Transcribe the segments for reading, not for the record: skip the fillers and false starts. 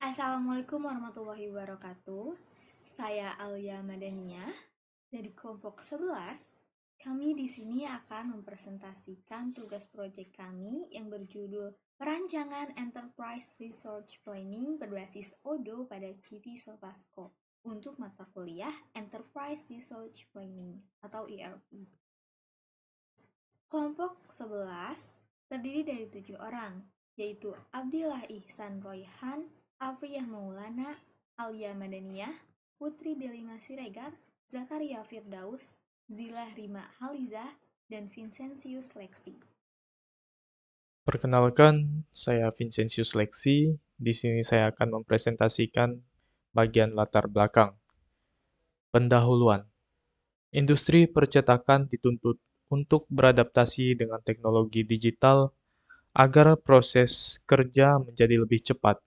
Assalamualaikum warahmatullahi wabarakatuh. Saya Alia Madaniyah dari kelompok 11. Kami di sini akan mempresentasikan tugas proyek kami yang berjudul Perancangan Enterprise Research Planning berbasis ODO pada CV Sofasco untuk mata kuliah Enterprise Research Planning atau ERP. Kelompok 11 terdiri dari 7 orang, yaitu Abdillah Ihsan Royhan, Afriyah Maulana, Alia Madaniyah, Putri Delima Siregar, Zakaria Firdaus, Zilah Rima Haliza, dan Vincentius Lexi. Perkenalkan, saya Vincentius Lexi. Di sini saya akan mempresentasikan bagian latar belakang. Pendahuluan. Industri percetakan dituntut untuk beradaptasi dengan teknologi digital agar proses kerja menjadi lebih cepat,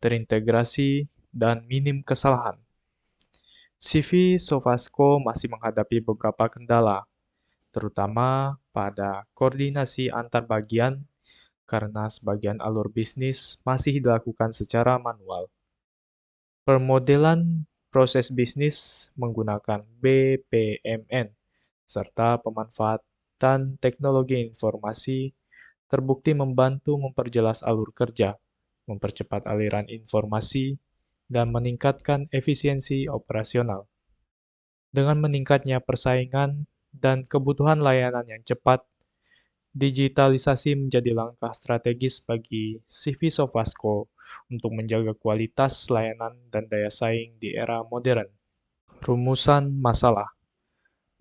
terintegrasi, dan minim kesalahan. CV Sofasco masih menghadapi beberapa kendala, terutama pada koordinasi antar bagian karena sebagian alur bisnis masih dilakukan secara manual. Permodelan proses bisnis menggunakan BPMN, serta pemanfaatan teknologi informasi terbukti membantu memperjelas alur kerja, mempercepat aliran informasi, dan meningkatkan efisiensi operasional. Dengan meningkatnya persaingan dan kebutuhan layanan yang cepat, digitalisasi menjadi langkah strategis bagi CV Sofasco untuk menjaga kualitas layanan dan daya saing di era modern. Rumusan masalah.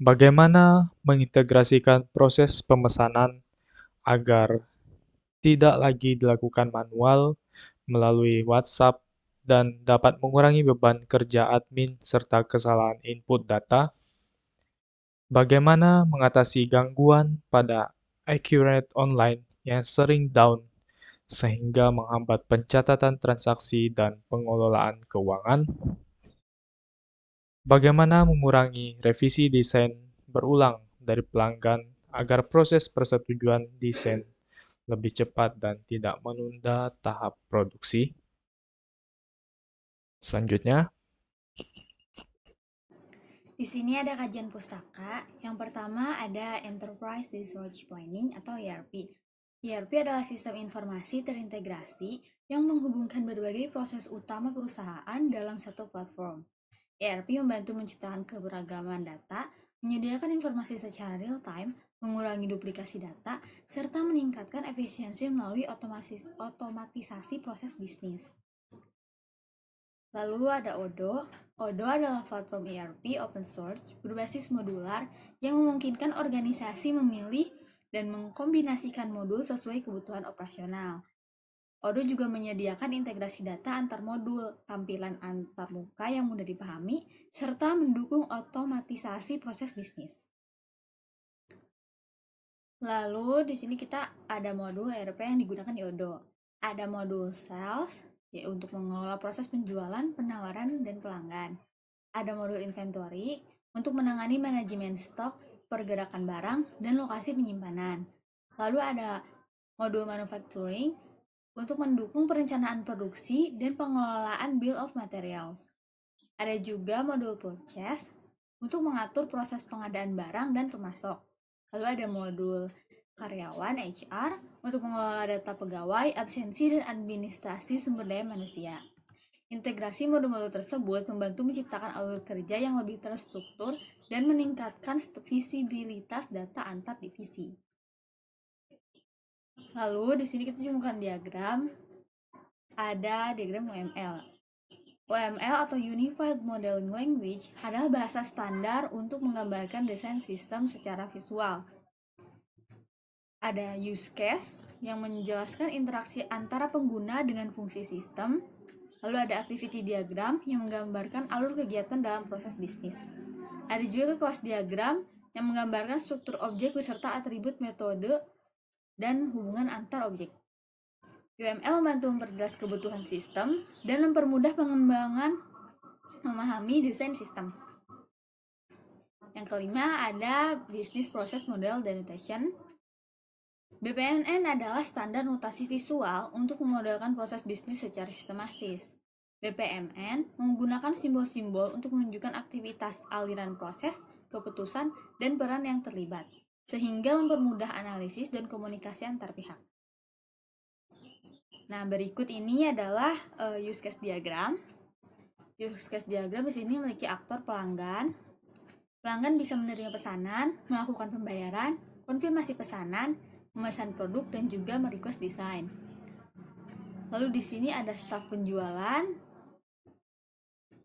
Bagaimana mengintegrasikan proses pemesanan agar tidak lagi dilakukan manual melalui WhatsApp dan dapat mengurangi beban kerja admin serta kesalahan input data? Bagaimana mengatasi gangguan pada Accurate Online yang sering down sehingga menghambat pencatatan transaksi dan pengelolaan keuangan? Bagaimana mengurangi revisi desain berulang dari pelanggan agar proses persetujuan desain lebih cepat dan tidak menunda tahap produksi? Selanjutnya, Di sini ada kajian pustaka. Yang pertama ada Enterprise Research Planning atau ERP. ERP adalah sistem informasi terintegrasi yang menghubungkan berbagai proses utama perusahaan dalam satu platform. ERP membantu menciptakan keberagaman data, menyediakan informasi secara real-time, mengurangi duplikasi data, serta meningkatkan efisiensi melalui otomatisasi proses bisnis. Lalu ada Odoo. Odoo adalah platform ERP open source berbasis modular yang memungkinkan organisasi memilih dan mengkombinasikan modul sesuai kebutuhan operasional. Odoo juga menyediakan integrasi data antar modul, tampilan antar muka yang mudah dipahami, serta mendukung otomatisasi proses bisnis. Lalu di sini kita ada modul ERP yang digunakan di Odoo. Ada modul sales, yaitu untuk mengelola proses penjualan, penawaran, dan pelanggan. Ada modul inventory untuk menangani manajemen stok, pergerakan barang, dan lokasi penyimpanan. Lalu ada modul manufacturing untuk mendukung perencanaan produksi dan pengelolaan bill of materials. Ada juga modul purchase untuk mengatur proses pengadaan barang dan pemasok. Lalu ada modul karyawan HR untuk mengelola data pegawai, absensi, dan administrasi sumber daya manusia. Integrasi modul-modul tersebut membantu menciptakan alur kerja yang lebih terstruktur dan meningkatkan visibilitas data antar divisi. Lalu di sini kita temukan diagram. Ada diagram UML. UML atau Unified Modeling Language adalah bahasa standar untuk menggambarkan desain sistem secara visual. Ada use case yang menjelaskan interaksi antara pengguna dengan fungsi sistem. Lalu ada activity diagram yang menggambarkan alur kegiatan dalam proses bisnis. Ada juga kelas diagram yang menggambarkan struktur objek beserta atribut metode dan hubungan antar objek. UML membantu memperjelas kebutuhan sistem dan mempermudah pengembangan memahami desain sistem. Yang kelima ada Business Process Model Denotation. BPMN adalah standar notasi visual untuk memodelkan proses bisnis secara sistematis. BPMN menggunakan simbol-simbol untuk menunjukkan aktivitas, aliran proses, keputusan, dan peran yang terlibat, sehingga mempermudah analisis dan komunikasi antar pihak. Nah, berikut ini adalah use case diagram. Use case diagram di sini memiliki aktor pelanggan. Pelanggan bisa menerima pesanan, melakukan pembayaran, konfirmasi pesanan, memesan produk, dan juga merequest desain. Lalu di sini ada staf penjualan,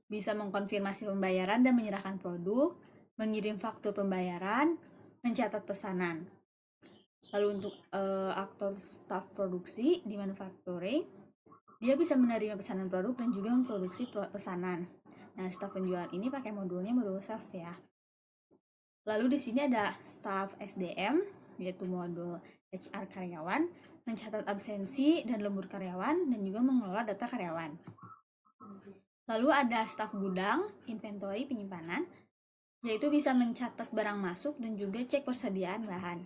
bisa mengkonfirmasi pembayaran dan menyerahkan produk, mengirim faktur pembayaran, mencatat pesanan. Lalu untuk aktor staf produksi di manufacturing, dia bisa menerima pesanan produk dan juga memproduksi pesanan. Nah, staf penjualan ini pakai modulnya modul sales ya. Lalu di sini ada staf SDM, yaitu modul HR karyawan, mencatat absensi dan lembur karyawan, dan juga mengelola data karyawan. Lalu ada staf gudang, inventory, penyimpanan, yaitu bisa mencatat barang masuk dan juga cek persediaan bahan.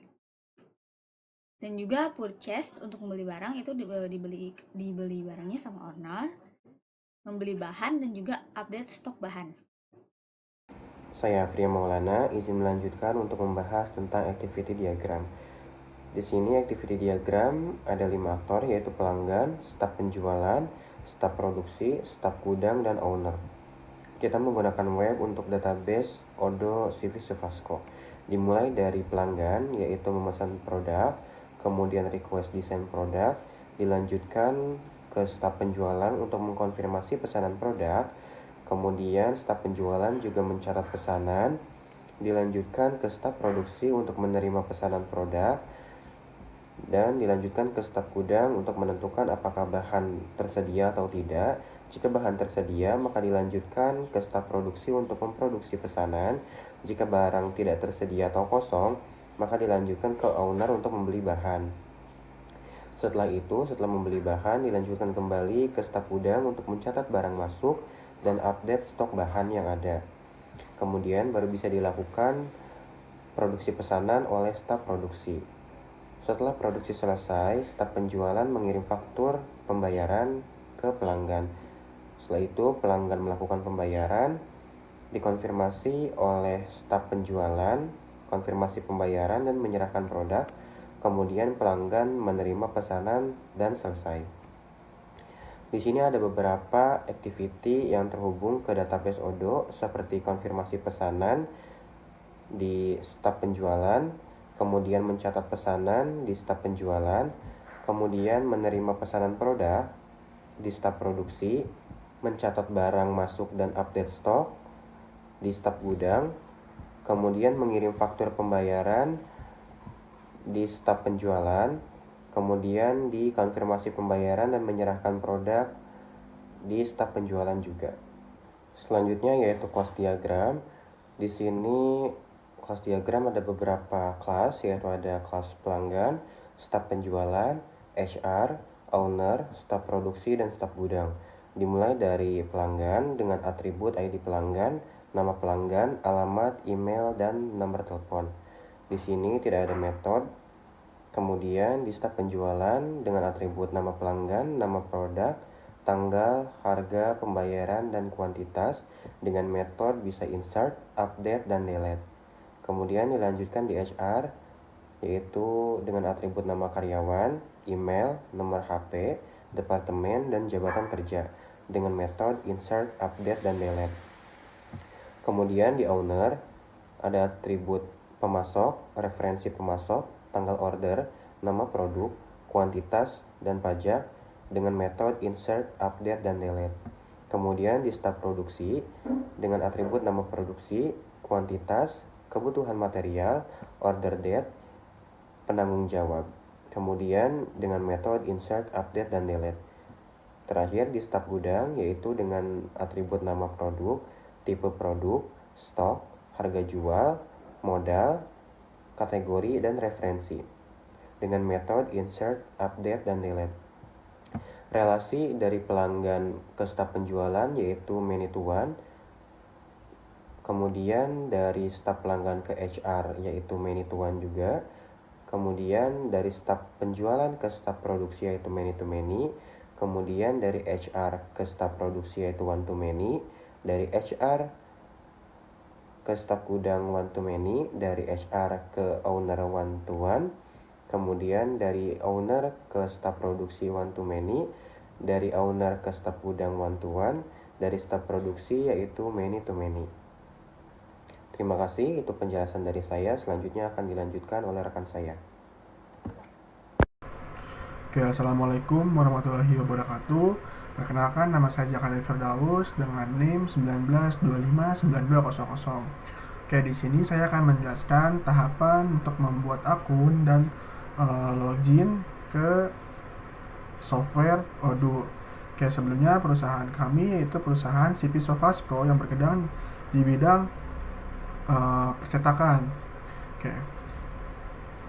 Dan juga purchase untuk membeli barang itu dibeli barangnya sama owner, membeli bahan dan juga update stok bahan. Saya Priya Maulana, izin melanjutkan untuk membahas tentang activity diagram. Di sini activity diagram ada 5 aktor, yaitu pelanggan, staf penjualan, staf produksi, staf gudang, dan owner. Kita menggunakan web untuk database Odoo CV Suvasco. Dimulai dari pelanggan, yaitu memesan produk, kemudian request desain produk, dilanjutkan ke staf penjualan untuk mengkonfirmasi pesanan produk, kemudian staf penjualan juga mencatat pesanan, dilanjutkan ke staf produksi untuk menerima pesanan produk, dan dilanjutkan ke staf gudang untuk menentukan apakah bahan tersedia atau tidak. Jika bahan tersedia, maka dilanjutkan ke staf produksi untuk memproduksi pesanan. Jika barang tidak tersedia atau kosong, maka dilanjutkan ke owner untuk membeli bahan. Setelah itu, setelah membeli bahan, dilanjutkan kembali ke staf gudang untuk mencatat barang masuk dan update stok bahan yang ada. Kemudian baru bisa dilakukan produksi pesanan oleh staf produksi. Setelah produksi selesai, staf penjualan mengirim faktur pembayaran ke pelanggan. Setelah itu, pelanggan melakukan pembayaran, dikonfirmasi oleh staf penjualan, konfirmasi pembayaran dan menyerahkan produk. Kemudian pelanggan menerima pesanan dan selesai. Di sini ada beberapa activity yang terhubung ke database Odoo, seperti konfirmasi pesanan di staf penjualan, kemudian mencatat pesanan di staf penjualan, kemudian menerima pesanan produk di staf produksi, mencatat barang masuk dan update stok di staf gudang, kemudian mengirim faktur pembayaran di staf penjualan, kemudian dikonfirmasi pembayaran dan menyerahkan produk di staf penjualan juga. Selanjutnya yaitu kelas diagram. Di sini kelas diagram ada beberapa kelas, yaitu ada kelas pelanggan, staf penjualan, HR, owner, staf produksi, dan staf gudang. Dimulai dari pelanggan dengan atribut ID pelanggan, nama pelanggan, alamat, email, dan nomor telepon. Di sini tidak ada metode. Kemudian di staf penjualan dengan atribut nama pelanggan, nama produk, tanggal, harga, pembayaran, dan kuantitas. Dengan metode bisa insert, update, dan delete. Kemudian dilanjutkan di HR, yaitu dengan atribut nama karyawan, email, nomor HP, departemen, dan jabatan kerja. Dengan metode insert, update, dan delete. Kemudian di owner ada atribut pemasok, referensi pemasok, tanggal order, nama produk, kuantitas, dan pajak dengan metode insert, update, dan delete. Kemudian di staf produksi dengan atribut nama produksi, kuantitas, kebutuhan material, order date, penanggung jawab. Kemudian dengan metode insert, update, dan delete. Terakhir di staf gudang yaitu dengan atribut nama produk, tipe produk, stok, harga jual, modal, kategori, dan referensi dengan metode insert, update, dan delete. Relasi dari pelanggan ke staf penjualan yaitu many to one. Kemudian dari staf pelanggan ke HR yaitu many to one juga. Kemudian dari staf penjualan ke staf produksi yaitu many to many. kemudian dari HR ke staf produksi yaitu one to many, dari HR ke staf gudang one to many, dari HR ke owner one to one, kemudian dari owner ke staf produksi one to many, dari owner ke staf gudang one to one, dari staf produksi yaitu many to many. Terima kasih, itu penjelasan dari saya. Selanjutnya akan dilanjutkan oleh rekan saya. Oke, Assalamualaikum warahmatullahi wabarakatuh. Perkenalkan, nama saya Zakaria Firdaus dengan NIM 19259200. Oke, di sini saya akan menjelaskan tahapan untuk membuat akun dan login ke software Odoo. Oke, sebelumnya perusahaan kami yaitu perusahaan CP Sofasco yang berkedang di bidang percetakan. Oke.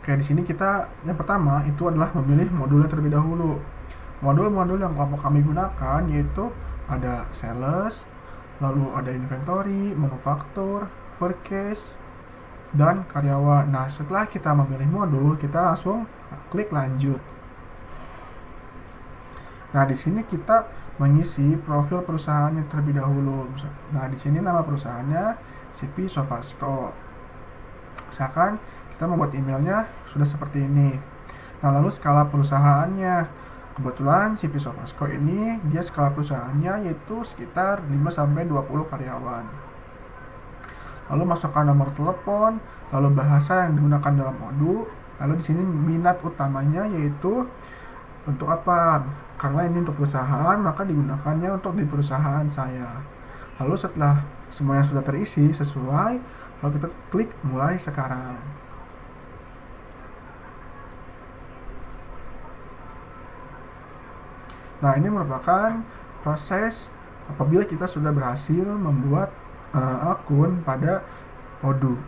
Oke, di sini kita yang pertama itu adalah memilih modulnya terlebih dahulu. Modul-modul yang kelompok kami gunakan yaitu ada sales, lalu ada inventory, manufaktur, forecast, dan karyawan. Nah, setelah kita memilih modul, kita langsung klik lanjut. Nah, di sini kita mengisi profil perusahaannya terlebih dahulu. Nah, di sini nama perusahaannya CP Sofasco. Misalkan kita membuat emailnya sudah seperti ini. Nah, lalu skala perusahaannya. Kebetulan CP Sofasco ini dia skala perusahaannya yaitu sekitar 5-20 karyawan. Lalu masukkan nomor telepon, lalu bahasa yang digunakan dalam Odoo. Lalu di sini minat utamanya yaitu untuk apa? Karena ini untuk perusahaan, maka digunakannya untuk di perusahaan saya. Lalu setelah semuanya sudah terisi sesuai, lalu kita klik mulai sekarang. Nah, ini merupakan proses apabila kita sudah berhasil membuat akun pada Odoo.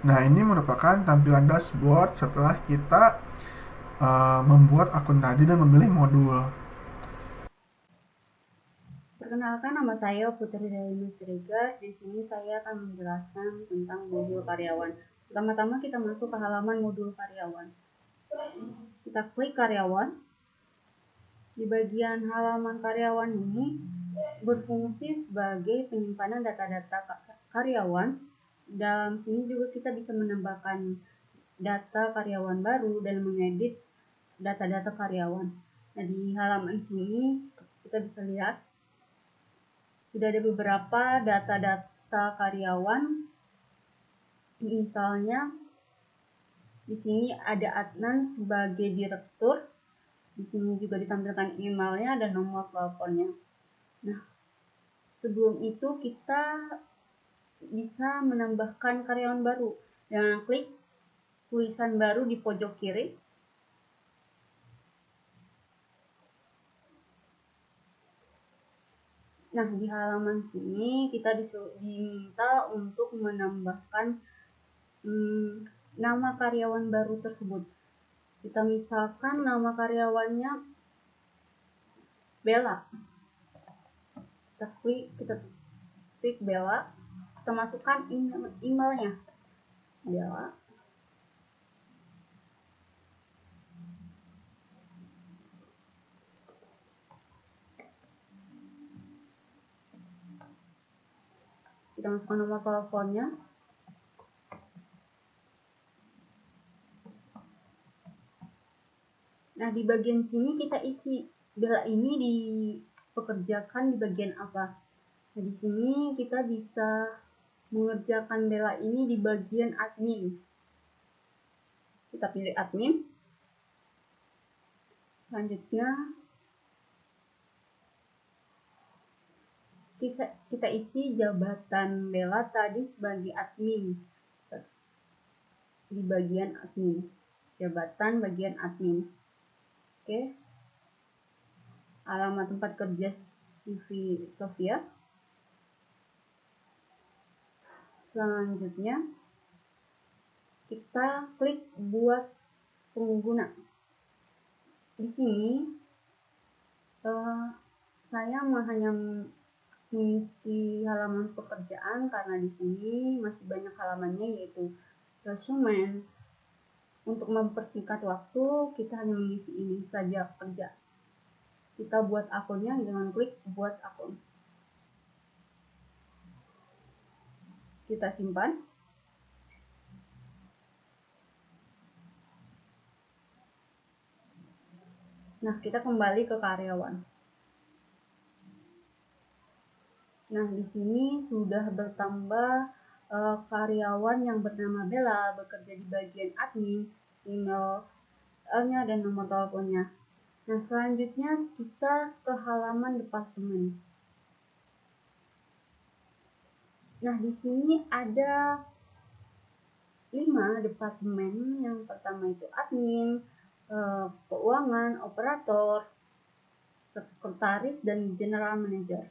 Nah, ini merupakan tampilan dashboard setelah kita membuat akun tadi dan memilih modul. Perkenalkan, nama saya Putri Daini Siregar. Di sini saya akan menjelaskan tentang modul karyawan. Pertama-tama kita masuk ke halaman modul karyawan. Kita klik karyawan. Di bagian halaman karyawan ini berfungsi sebagai penyimpanan data-data karyawan. Dalam sini juga kita bisa menambahkan data karyawan baru dan mengedit data-data karyawan. Nah, di halaman sini kita bisa lihat sudah ada beberapa data-data karyawan. Misalnya di sini ada Adnan sebagai direktur. Di sini juga ditampilkan emailnya dan nomor teleponnya. Nah, sebelum itu kita bisa menambahkan karyawan baru dengan klik tulisan baru di pojok kiri. Nah, di halaman sini kita diminta untuk menambahkan nama karyawan baru tersebut. Kita misalkan nama karyawannya Bella. Kita klik Bella. Kita masukkan emailnya Bella. Kita masukkan nomor teleponnya. Nah, di bagian sini kita isi Bella ini dipekerjakan di bagian apa. Nah, di sini kita bisa mengerjakan Bella ini di bagian admin. Kita pilih admin. Selanjutnya kita isi jabatan Bella tadi sebagai admin di bagian admin. Jabatan bagian admin. Oke. Alamat tempat kerja CV Sofia. Selanjutnya kita klik buat pengguna. Di sini saya hanya mengisi halaman pekerjaan karena di sini masih banyak halamannya, yaitu resume. Untuk mempersingkat waktu, kita hanya mengisi ini saja kerja. Kita buat akunnya dengan klik buat akun. Kita simpan. Nah, kita kembali ke karyawan. Nah, di sini sudah bertambah karyawan yang bernama Bella, bekerja di bagian admin, email-nya dan nomor teleponnya. Nah, selanjutnya kita ke halaman departemen. Nah, di sini ada 5 departemen. Yang pertama itu admin, keuangan, operator, sekretaris, dan general manager.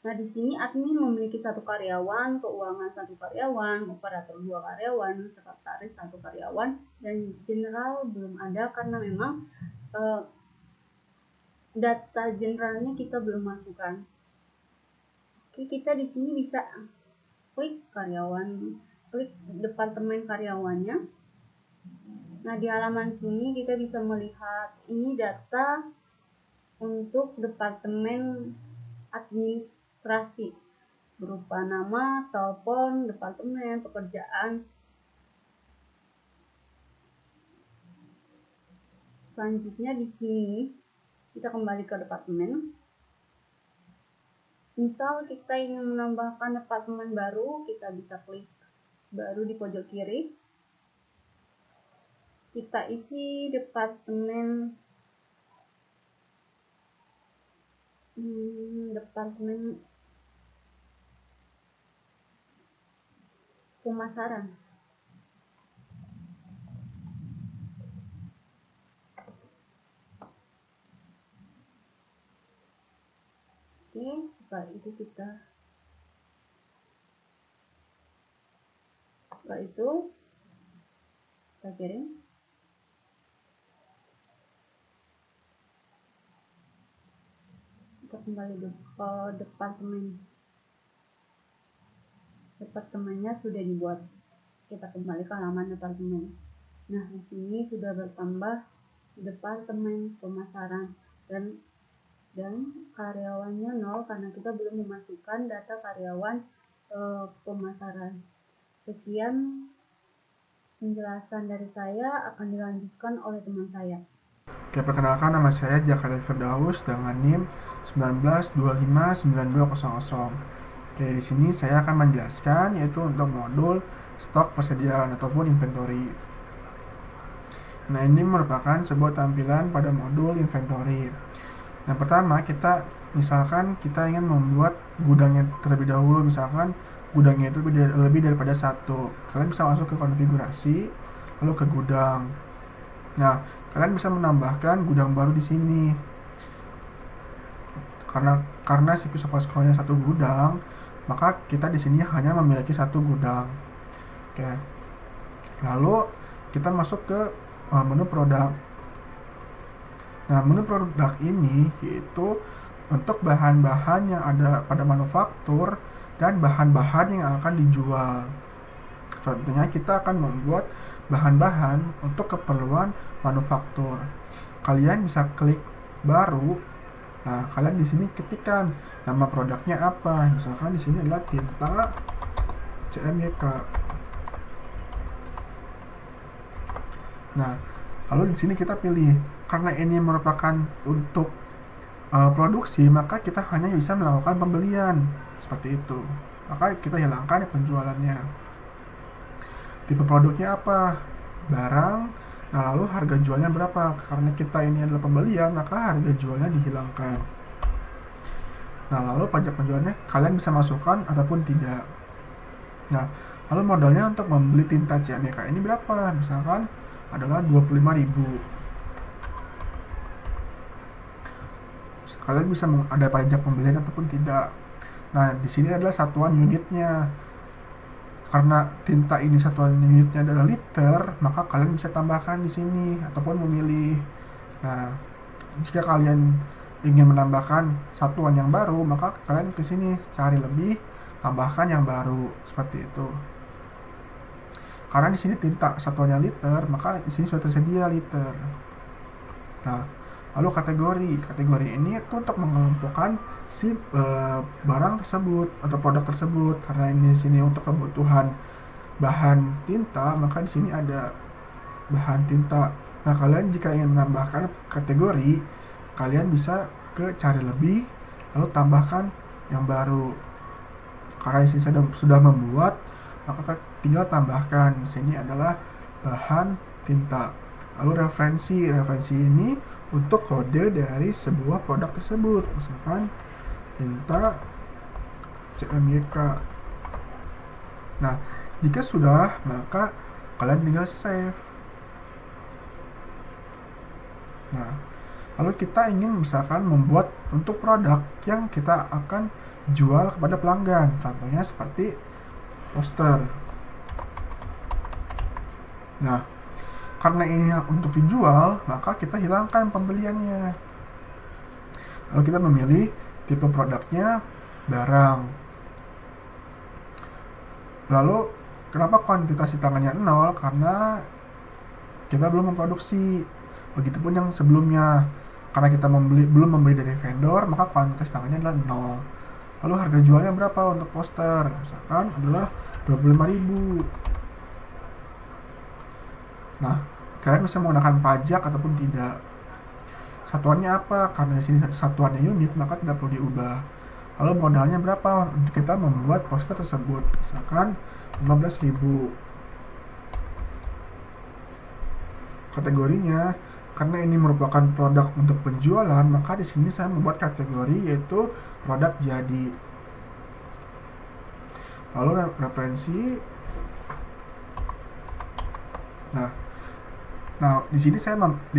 Nah, di sini admin memiliki 1 karyawan, keuangan 1 karyawan, operator 2 karyawan, sekretaris 1 karyawan, dan general belum ada karena memang data generalnya kita belum masukkan. Oke, kita di sini bisa klik karyawan, klik departemen karyawannya. Nah, di halaman sini kita bisa melihat ini data untuk departemen administrasi berupa nama, telepon, departemen, pekerjaan. Selanjutnya di sini kita kembali ke departemen. Misal kita ingin menambahkan departemen baru, kita bisa klik baru di pojok kiri. Kita isi departemen pemasaran. Oke, setelah itu kita kirim. Kita kembali ke departemen. Departemennya sudah dibuat. Kita kembali ke halaman departemen. Nah, di sini sudah bertambah departemen pemasaran dan karyawannya 0 karena kita belum memasukkan data karyawan pemasaran. Sekian penjelasan dari saya, akan dilanjutkan oleh teman saya. Oke, perkenalkan, nama saya Zakaria Firdaus dengan NIM 19259200. Oke, di sini saya akan menjelaskan yaitu untuk modul stok persediaan ataupun inventory. Nah, ini merupakan sebuah tampilan pada modul inventory. Yang pertama, misalkan kita ingin membuat gudangnya terlebih dahulu, misalkan gudangnya itu lebih daripada 1. Kalian bisa masuk ke konfigurasi, lalu ke gudang. Nah, kalian bisa menambahkan gudang baru di sini. Karena si Sofascore-nya 1 gudang, maka kita di sini hanya memiliki 1 gudang. Oke. Lalu kita masuk ke menu produk. Nah, menu produk ini yaitu untuk bahan-bahan yang ada pada manufaktur dan bahan-bahan yang akan dijual. Contohnya kita akan membuat bahan-bahan untuk keperluan manufaktur. Kalian bisa klik baru. Nah, kalian di sini ketikkan nama produknya apa. Misalkan di sini adalah tinta CMYK. Nah, lalu di sini kita pilih. Karena ini merupakan untuk produksi, maka kita hanya bisa melakukan pembelian seperti itu. Maka kita hilangkan penjualannya. Tipe produknya apa? Barang. Nah, lalu harga jualnya berapa? Karena kita ini adalah pembelian, maka harga jualnya dihilangkan. Nah, lalu pajak penjualannya kalian bisa masukkan ataupun tidak. Nah, lalu modalnya untuk membeli tinta CMYK ini berapa? Misalkan adalah 25.000. Kalian bisa ada pajak pembelian ataupun tidak. Nah, di sini adalah satuan unitnya. Karena tinta ini satuan unitnya adalah liter, liter, maka kalian bisa tambahkan di sini ataupun memilih. Nah, jika kalian ingin menambahkan satuan yang baru, maka kalian ke sini cari lebih, tambahkan yang baru seperti itu. Karena di sini tinta satuannya liter, maka di sini sudah tersedia liter. Nah, lalu kategori ini itu untuk mengelompokkan si barang tersebut atau produk tersebut. Karena ini di sini untuk kebutuhan bahan tinta, maka di sini ada bahan tinta. Nah, kalian jika ingin menambahkan kategori, kalian bisa ke cari lebih, lalu tambahkan yang baru. Karena di sini sudah membuat, maka tinggal tambahkan. Di sini adalah bahan tinta. Lalu referensi ini untuk kode dari sebuah produk tersebut, misalkan tinta CMYK. Nah, jika sudah, maka kalian tinggal save. Nah, lalu kita ingin misalkan membuat untuk produk yang kita akan jual kepada pelanggan. Contohnya seperti poster. Nah, karena ini untuk dijual, maka kita hilangkan pembeliannya. Lalu kita memilih tipe produknya barang. Lalu kenapa kuantitas di tangannya 0? Karena kita belum memproduksi. Begitupun yang sebelumnya, karena kita belum membeli dari vendor, maka kuantitas tangannya adalah 0. Lalu harga jualnya berapa untuk poster? Misalkan adalah 25.000. Nah, kalian bisa menggunakan pajak ataupun tidak. Satuannya apa? Karena di sini satuannya unit, maka tidak perlu diubah. Lalu modalnya berapa untuk kita membuat poster tersebut? Misalkan 15.000. Kategorinya, karena ini merupakan produk untuk penjualan, maka di sini saya membuat kategori yaitu produk jadi. Lalu referensi. Nah, di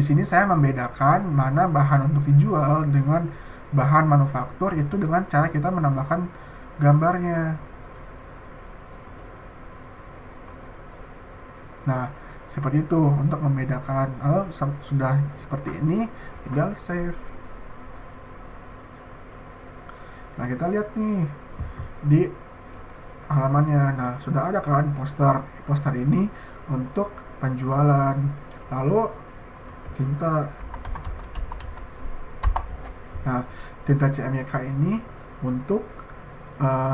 sini saya membedakan mana bahan untuk dijual dengan bahan manufaktur itu dengan cara kita menambahkan gambarnya. Nah, seperti itu untuk membedakan. Kalau sudah seperti ini, tinggal save. Nah, kita lihat nih di halamannya. Nah, sudah ada kan poster ini untuk penjualan. Lalu tinta. Nah, tinta CMYK ini untuk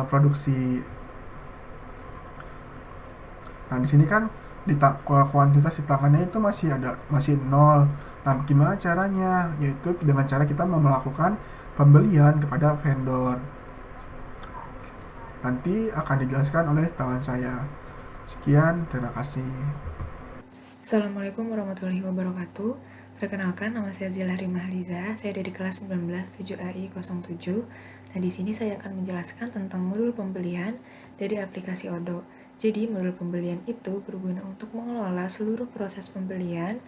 produksi. Nah, di sini kan kuantitas di tangannya itu masih 0. Nah, gimana caranya? Yaitu dengan cara kita melakukan pembelian kepada vendor. Nanti akan dijelaskan oleh kawan saya. Sekian, terima kasih. Assalamualaikum warahmatullahi wabarakatuh. Perkenalkan, nama saya Zila Rimahliza. Saya dari kelas 19 7AI07. Nah, di sini saya akan menjelaskan tentang modul pembelian dari aplikasi Odoo. Jadi, modul pembelian itu berguna untuk mengelola seluruh proses pembelian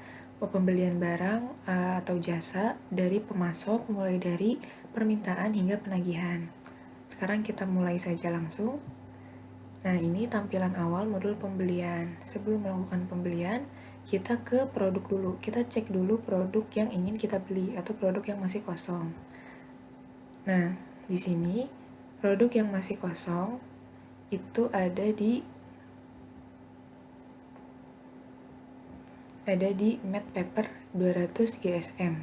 barang atau jasa dari pemasok, mulai dari permintaan hingga penagihan. Sekarang kita mulai saja langsung. Nah, ini tampilan awal modul pembelian. Sebelum melakukan pembelian, kita ke produk dulu. Kita cek dulu produk yang ingin kita beli atau produk yang masih kosong. Nah, di sini produk yang masih kosong itu ada di matte paper 200 GSM.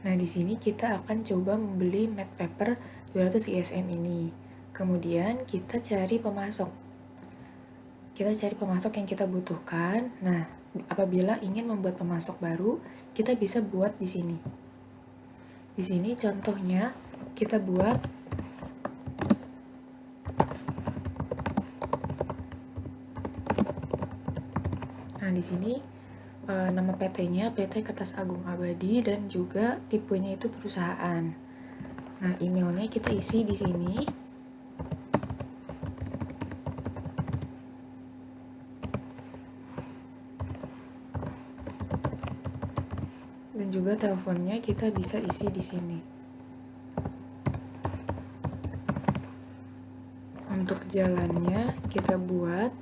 Nah, di sini kita akan coba membeli matte paper 200 GSM ini. Kemudian kita cari pemasok. Kita cari pemasok yang kita butuhkan. Nah, apabila ingin membuat pemasok baru, kita bisa buat di sini. Di sini contohnya kita buat Nah, di sini nama PT-nya PT Kertas Agung Abadi dan juga tipenya itu perusahaan. Nah, emailnya kita isi di sini. Dan juga teleponnya kita bisa isi di sini. Untuk jalannya kita buat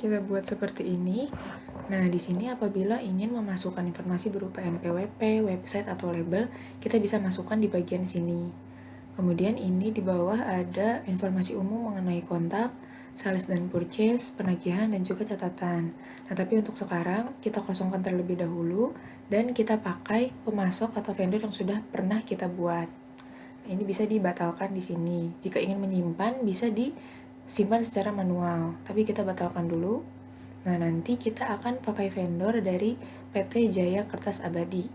kita buat seperti ini. Nah, di sini apabila ingin memasukkan informasi berupa NPWP, website, atau label, kita bisa masukkan di bagian sini. Kemudian ini di bawah ada informasi umum mengenai kontak, sales dan purchase, penagihan, dan juga catatan. Nah, tapi untuk sekarang kita kosongkan terlebih dahulu dan kita pakai pemasok atau vendor yang sudah pernah kita buat. Nah, ini bisa dibatalkan di sini. Jika ingin menyimpan, bisa disimpan secara manual, tapi kita batalkan dulu. Nah, nanti kita akan pakai vendor dari PT Jaya Kertas Abadi.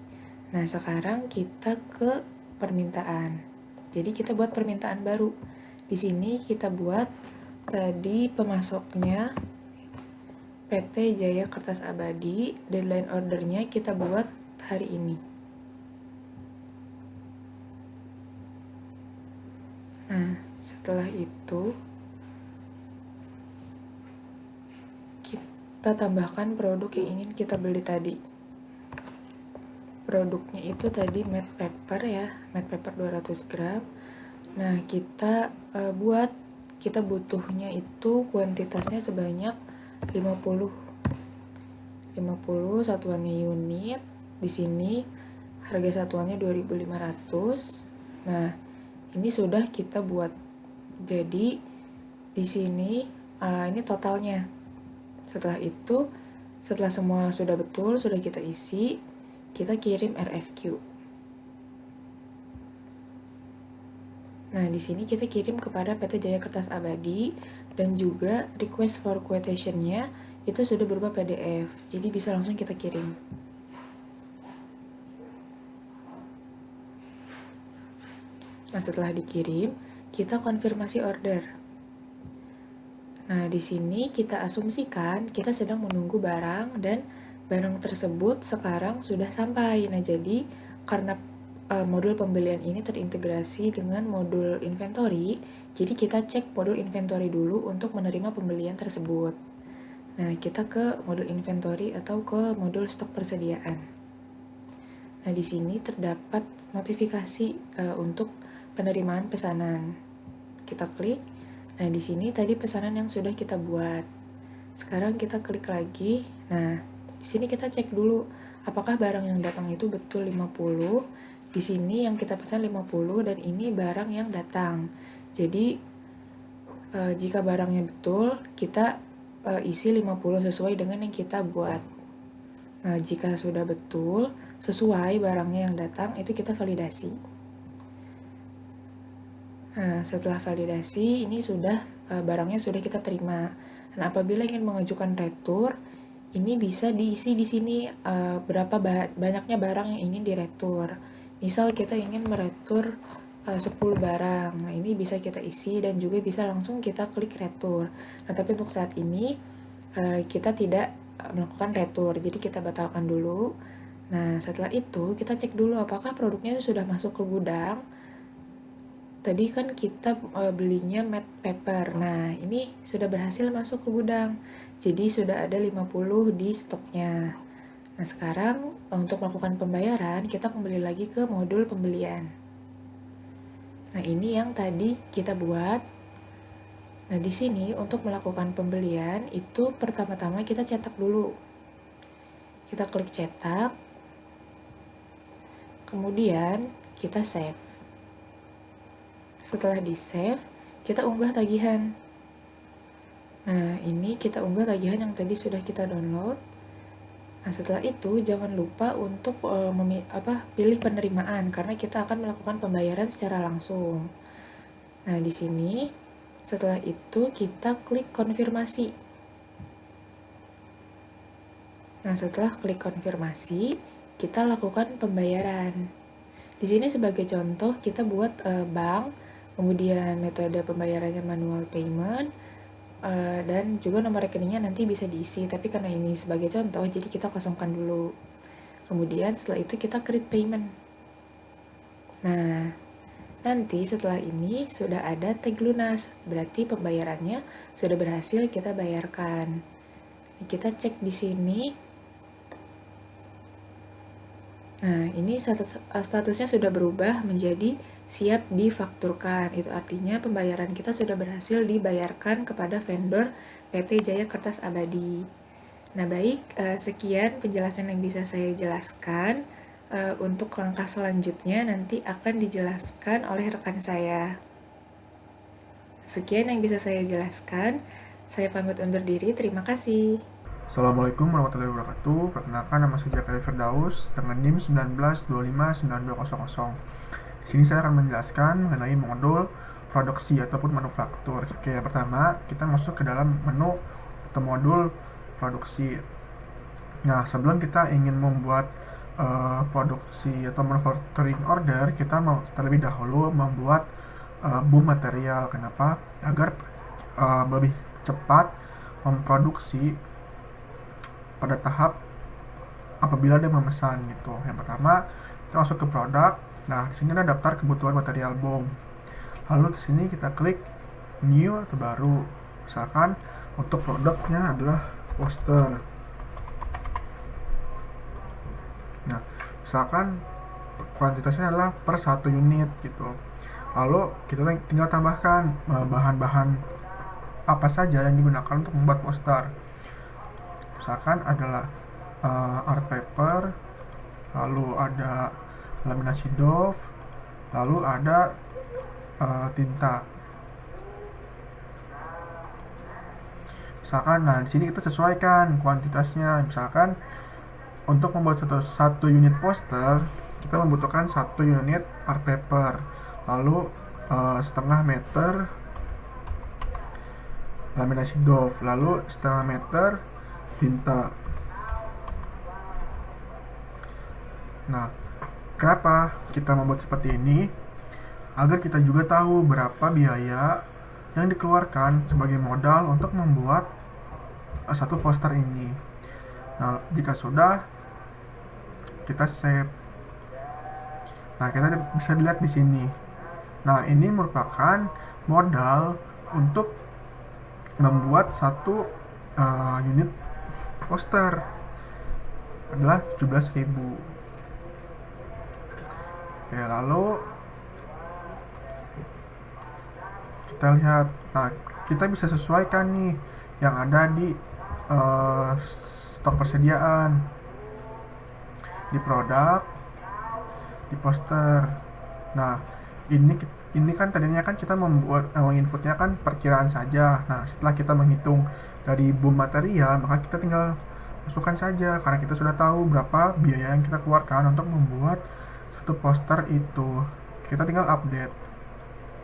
Nah, sekarang kita ke permintaan. Jadi kita buat permintaan baru. Di sini kita buat tadi pemasoknya PT Jaya Kertas Abadi, deadline ordernya kita buat hari ini. Nah, setelah itu kita tambahkan produk yang ingin kita beli tadi. Produknya itu tadi matte paper ya, matte paper 200 gram. Nah, kita butuhnya itu kuantitasnya sebanyak 50 satuannya unit. Di sini harga satuannya 2.500. Nah, ini sudah kita buat. Jadi di sini ini totalnya. Setelah itu, setelah semua sudah betul, sudah kita isi, kita kirim RFQ. Nah, di sini kita kirim kepada PT Jaya Kertas Abadi dan juga request for quotation-nya itu sudah berupa PDF. Jadi bisa langsung kita kirim. Nah, setelah dikirim, kita konfirmasi order. Nah, di sini kita asumsikan kita sedang menunggu barang dan barang tersebut sekarang sudah sampai. Nah, jadi karena modul pembelian ini terintegrasi dengan modul inventory, jadi kita cek modul inventory dulu untuk menerima pembelian tersebut. Nah, kita ke modul inventory atau ke modul stok persediaan. Nah, di sini terdapat notifikasi untuk penerimaan pesanan. Kita klik. Nah, di sini tadi pesanan yang sudah kita buat. Sekarang kita klik lagi. Nah, di sini kita cek dulu apakah barang yang datang itu betul 50. Di sini yang kita pesan 50 dan ini barang yang datang. Jadi jika barangnya betul, kita isi 50 sesuai dengan yang kita buat. Nah, jika sudah betul sesuai barangnya yang datang, itu kita validasi. Nah, setelah validasi, ini sudah barangnya sudah kita terima. Nah, apabila ingin mengajukan retur, ini bisa diisi di sini berapa banyaknya barang yang ingin diretur. Misal kita ingin meretur 10 barang. Nah, ini bisa kita isi dan juga bisa langsung kita klik retur. Nah, tapi untuk saat ini kita tidak melakukan retur, jadi kita batalkan dulu. Nah, setelah itu kita cek dulu apakah produknya sudah masuk ke gudang. Tadi kan kita belinya matte paper. Nah, ini sudah berhasil masuk ke gudang. Jadi sudah ada 50 di stoknya. Nah, sekarang untuk melakukan pembayaran, kita kembali lagi ke modul pembelian. Nah, ini yang tadi kita buat. Nah, di sini untuk melakukan pembelian itu pertama-tama kita cetak dulu. Kita klik cetak. Kemudian kita save. Setelah di-save, kita unggah tagihan. Nah, ini kita unggah tagihan yang tadi sudah kita download. Nah, setelah itu jangan lupa untuk pilih penerimaan karena kita akan melakukan pembayaran secara langsung. Nah, di sini setelah itu kita klik konfirmasi. Nah, setelah klik konfirmasi, kita lakukan pembayaran. Di sini sebagai contoh kita buat bank. Kemudian metode pembayarannya manual payment, dan juga nomor rekeningnya nanti bisa diisi, tapi karena ini sebagai contoh jadi kita kosongkan dulu. Kemudian setelah itu kita create payment. Nah, nanti setelah ini sudah ada tag lunas, berarti pembayarannya sudah berhasil kita bayarkan. Kita cek di sini. Nah, ini statusnya sudah berubah menjadi siap difakturkan. Itu artinya pembayaran kita sudah berhasil dibayarkan kepada vendor PT Jaya Kertas Abadi. Nah baik, sekian penjelasan yang bisa saya jelaskan. Untuk langkah selanjutnya nanti akan dijelaskan oleh rekan saya. Sekian yang bisa saya jelaskan. Saya pamit undur diri, terima kasih. Assalamualaikum warahmatullahi wabarakatuh. Perkenalkan, nama saya Zakaria Firdaus dengan NIM 19259200. Di sini saya akan menjelaskan mengenai modul produksi ataupun manufaktur. Oke, yang pertama kita masuk ke dalam menu atau modul produksi. Nah, sebelum kita ingin membuat produksi atau manufacturing order, kita mau terlebih dahulu membuat BOM material. Kenapa? Agar lebih cepat memproduksi pada tahap apabila dia memesan gitu. Yang pertama, kita masuk ke produk. Nah, di sini ada daftar kebutuhan material BOM. Lalu di sini kita klik new atau baru. Misalkan untuk produknya adalah poster. Nah, misalkan kuantitasnya adalah per 1 unit gitu. Lalu kita tinggal tambahkan bahan-bahan apa saja yang digunakan untuk membuat poster. Misalkan adalah art paper, lalu ada laminasi doff, lalu ada tinta. Misalkan, nah di sini kita sesuaikan kuantitasnya. Misalkan untuk membuat satu unit poster, kita membutuhkan 1 unit art paper, lalu setengah meter laminasi doff, lalu setengah meter tinta. Nah, kenapa kita membuat seperti ini? Agar kita juga tahu berapa biaya yang dikeluarkan sebagai modal untuk membuat satu poster ini. Nah, jika sudah, kita save. Nah, kita bisa dilihat di sini. Nah, ini merupakan modal untuk membuat satu unit poster adalah 17.000. Oke, lalu kita lihat. Nah, kita bisa sesuaikan nih yang ada di stok persediaan, di produk, di poster. Nah, ini kan tadinya kan kita membuat inputnya kan perkiraan saja. Nah, setelah kita menghitung dari BOM material, maka kita tinggal masukkan saja karena kita sudah tahu berapa biaya yang kita keluarkan untuk membuat satu poster itu. Kita tinggal update.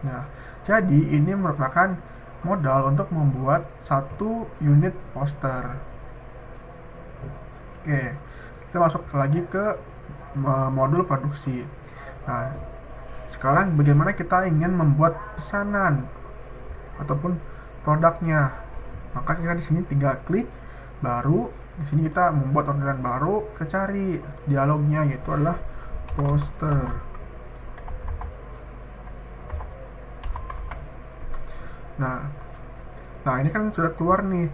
Nah, jadi ini merupakan modal untuk membuat satu unit poster. Oke, kita masuk lagi ke modul produksi. Nah, sekarang bagaimana kita ingin membuat pesanan ataupun produknya? Maka kita di sini tinggal klik baru. Di sini kita membuat orderan baru. Kita cari dialognya, yaitu adalah poster. Nah ini kan sudah keluar nih.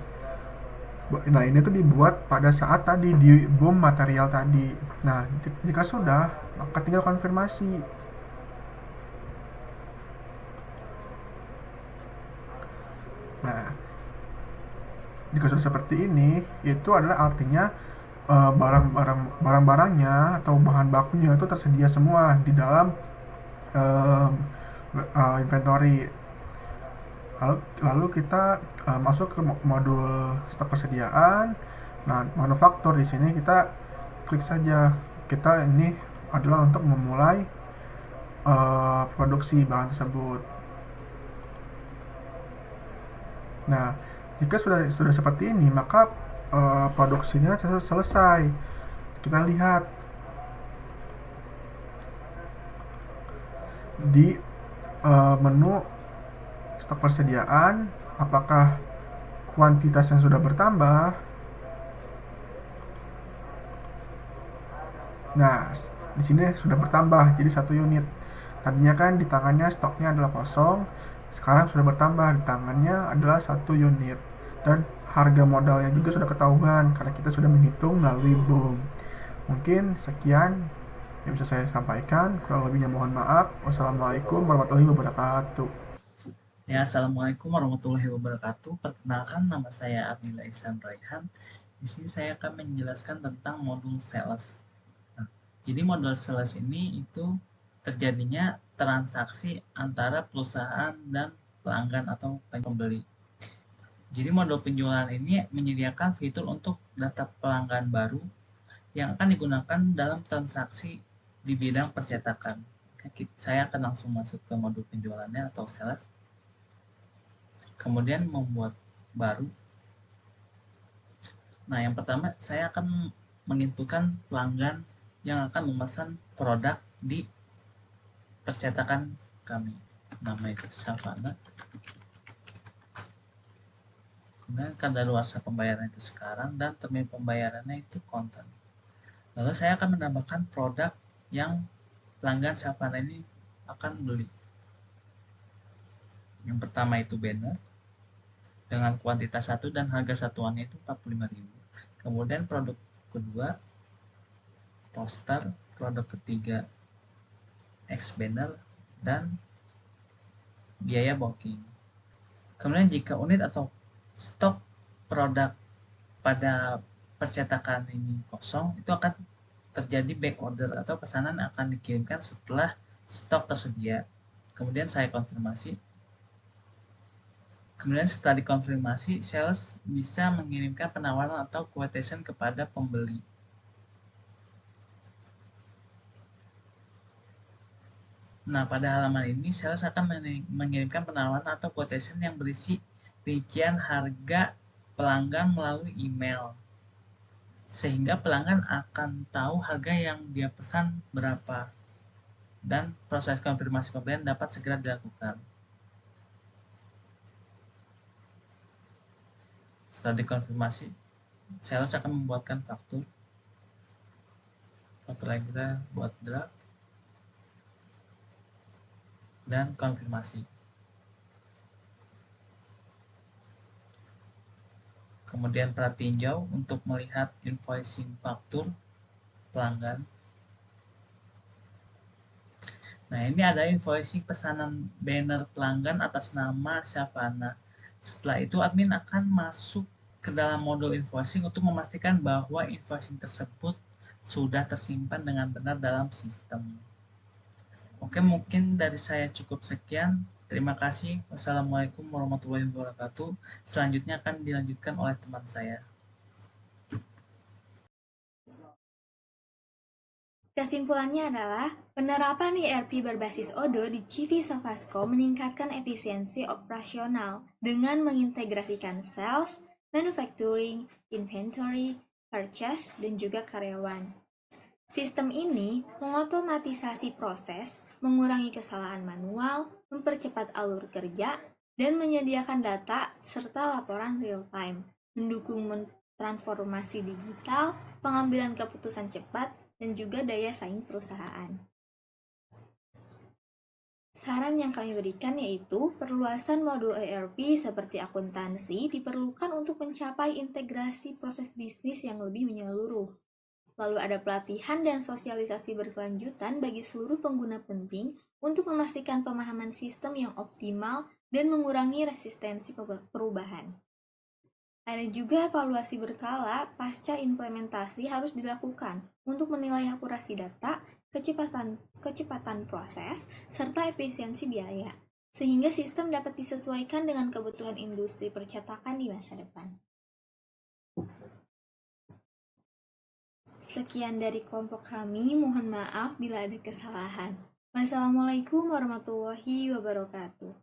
Nah, ini tuh dibuat pada saat tadi di BOM material tadi. Nah, jika sudah, maka tinggal konfirmasi. Nah, jika sudah seperti ini, itu adalah artinya barang-barangnya atau bahan bakunya itu tersedia semua di dalam inventory. Lalu kita masuk ke modul stok persediaan. Nah, manufaktur di sini kita klik saja. Kita ini adalah untuk memulai produksi bahan tersebut. Nah, jika sudah seperti ini, maka produksinya selesai. Kita lihat di menu stok persediaan, apakah kuantitas yang sudah bertambah. Nah, di sini sudah bertambah jadi 1 unit. Tadinya kan di tangannya stoknya adalah kosong, sekarang sudah bertambah di tangannya adalah 1 unit. Dan harga modalnya juga sudah ketahuan karena kita sudah menghitung melalui BOM. Mungkin sekian yang bisa saya sampaikan, kurang lebihnya mohon maaf. Wassalamualaikum warahmatullahi wabarakatuh. Ya, Assalamualaikum warahmatullahi wabarakatuh. Perkenalkan, nama saya Abdillah Ihsan Raihan. Di sini saya akan menjelaskan tentang modul sales. Nah, jadi modul sales ini itu terjadinya transaksi antara perusahaan dan pelanggan atau pembeli. Jadi modul penjualan ini menyediakan fitur untuk data pelanggan baru yang akan digunakan dalam transaksi di bidang percetakan. Saya akan langsung masuk ke modul penjualannya atau sales. Kemudian membuat baru. Nah, yang pertama saya akan menginputkan pelanggan yang akan memesan produk di percetakan kami. Nama itu Savana. Kemudian kadaluarsa pembayaran itu sekarang dan termin pembayarannya itu kontan. Lalu saya akan menambahkan produk yang pelanggan Savana ini akan beli. Yang pertama itu banner dengan kuantitas 1 dan harga satuannya itu 45.000. Kemudian produk kedua poster, produk ketiga X-banner, dan biaya booking. Kemudian jika unit atau stok produk pada percetakan ini kosong, itu akan terjadi back order atau pesanan akan dikirimkan setelah stok tersedia. Kemudian saya konfirmasi. Kemudian setelah dikonfirmasi, sales bisa mengirimkan penawaran atau quotation kepada pembeli. Nah, pada halaman ini sales akan mengirimkan penawaran atau quotation yang berisi rincian harga pelanggan melalui email. Sehingga pelanggan akan tahu harga yang dia pesan berapa. Dan proses konfirmasi pembelian dapat segera dilakukan. Setelah dikonfirmasi, sales akan membuatkan faktur. Faktur yang kita buat draft dan konfirmasi. Kemudian pratinjau untuk melihat invoicing faktur pelanggan. Nah, ini ada invoicing pesanan banner pelanggan atas nama Savana. Setelah itu admin akan masuk ke dalam modul invoicing untuk memastikan bahwa invoicing tersebut sudah tersimpan dengan benar dalam sistem. Oke, mungkin dari saya cukup sekian. Terima kasih. Wassalamualaikum warahmatullahi wabarakatuh. Selanjutnya akan dilanjutkan oleh teman saya. Kesimpulannya adalah, penerapan ERP berbasis Odoo di CV Sofasco meningkatkan efisiensi operasional dengan mengintegrasikan sales, manufacturing, inventory, purchase, dan juga karyawan. Sistem ini mengotomatisasi proses, mengurangi kesalahan manual, mempercepat alur kerja, dan menyediakan data serta laporan real-time, mendukung transformasi digital, pengambilan keputusan cepat, dan juga daya saing perusahaan. Saran yang kami berikan yaitu perluasan modul ERP seperti akuntansi diperlukan untuk mencapai integrasi proses bisnis yang lebih menyeluruh. Lalu ada pelatihan dan sosialisasi berkelanjutan bagi seluruh pengguna penting untuk memastikan pemahaman sistem yang optimal dan mengurangi resistensi perubahan. Ada juga evaluasi berkala pasca implementasi harus dilakukan untuk menilai akurasi data, kecepatan proses, serta efisiensi biaya, sehingga sistem dapat disesuaikan dengan kebutuhan industri percetakan di masa depan. Sekian dari kelompok kami, mohon maaf bila ada kesalahan. Wassalamualaikum warahmatullahi wabarakatuh.